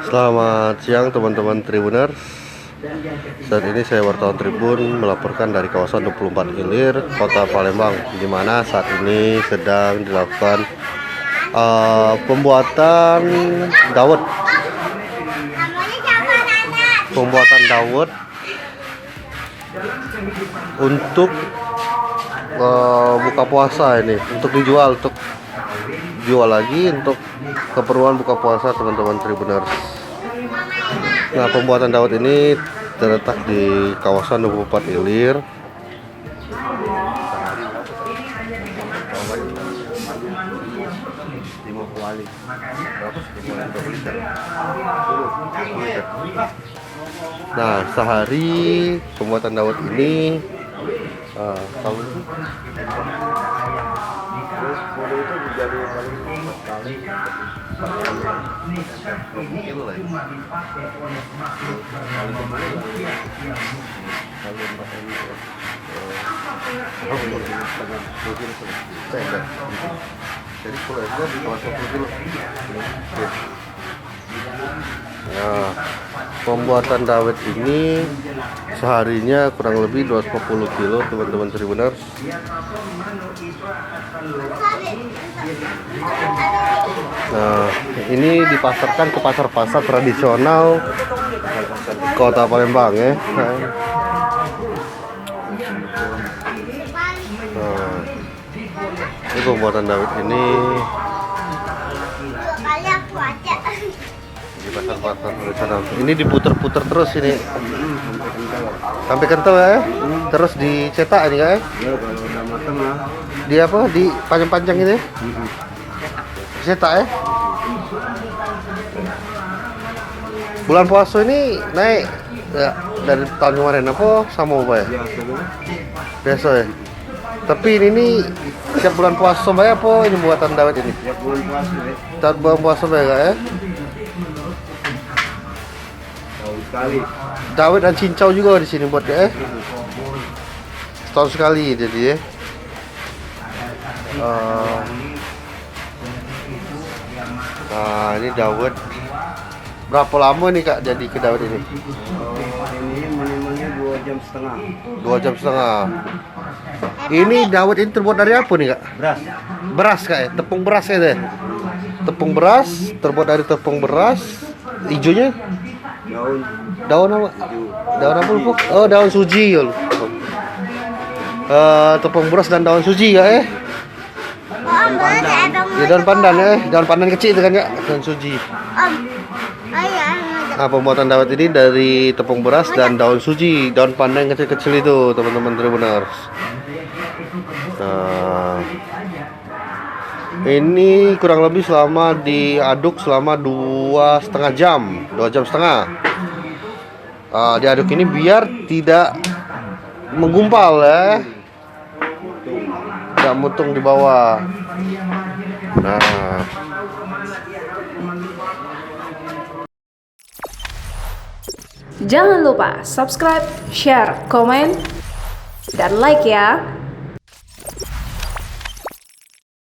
Selamat siang teman-teman Tribuners. Saat ini saya wartawan Tribun melaporkan dari kawasan 24 Ilir, Kota Palembang, di mana saat ini sedang dilakukan pembuatan dawet. Untuk buka puasa ini, untuk dijual, untuk jual lagi untuk keperluan buka puasa teman-teman Tribuners. Nah, pembuatan dawet ini terletak di kawasan 24 Ilir. Nah, sehari pembuatan dawet ini kalau itu jadi paling sekali kilo lah. Jadi kalau itu di bawah 10 kilo. Nah, pembuatan dawet ini seharinya kurang lebih 250 kilo teman-teman Tribuners. Nah, ini dipasarkan ke pasar-pasar tradisional Kota Palembang ya. Nah, ini pembuatan dawet ini di pasar-pasar tradisional. Ini diputer-puter terus ini sampai kental ya. Terus dicetak ini ya. Di apa? Di panjang-panjang ini ya. Cetak ya. Bulan puasa ini naik ya, dari tahun kemarin apa sama apa ya? Biasa ya. Tapi ini nih setiap bulan puasa banyak apa ini buatan dawet ini? Setiap bulan puasa ya. Setiap bulan puasa banyak ya. Tahun sekali. Dawet dan cincau juga di sini buat ya. Setahun sekali jadi ya. Nah, ini dawet. Berapa lama nih Kak jadi ke dawet ini? Ini minimalnya 2 jam setengah. 2 jam setengah. Ini dawet ini terbuat dari apa nih Kak? Beras. Beras Kak ya? Tepung beras ya deh. Tepung beras, terbuat dari tepung beras. Hijaunya? Daun apa? Daun apa lupa? Oh, daun suji ya. Tepung beras dan daun suji ya eh? Ya, daun pandan ya, daun pandan kecil itu kan ya, daun suji. Nah, pembuatan dawet ini dari tepung beras dan daun suji, daun pandan kecil-kecil itu teman-teman Tribuners. Nah, ini kurang lebih selama diaduk selama 2,5 jam, 2 jam setengah. Diaduk ini biar tidak menggumpal ya, tidak mutung di bawah. Nah, jangan lupa subscribe, share, komen, dan like ya.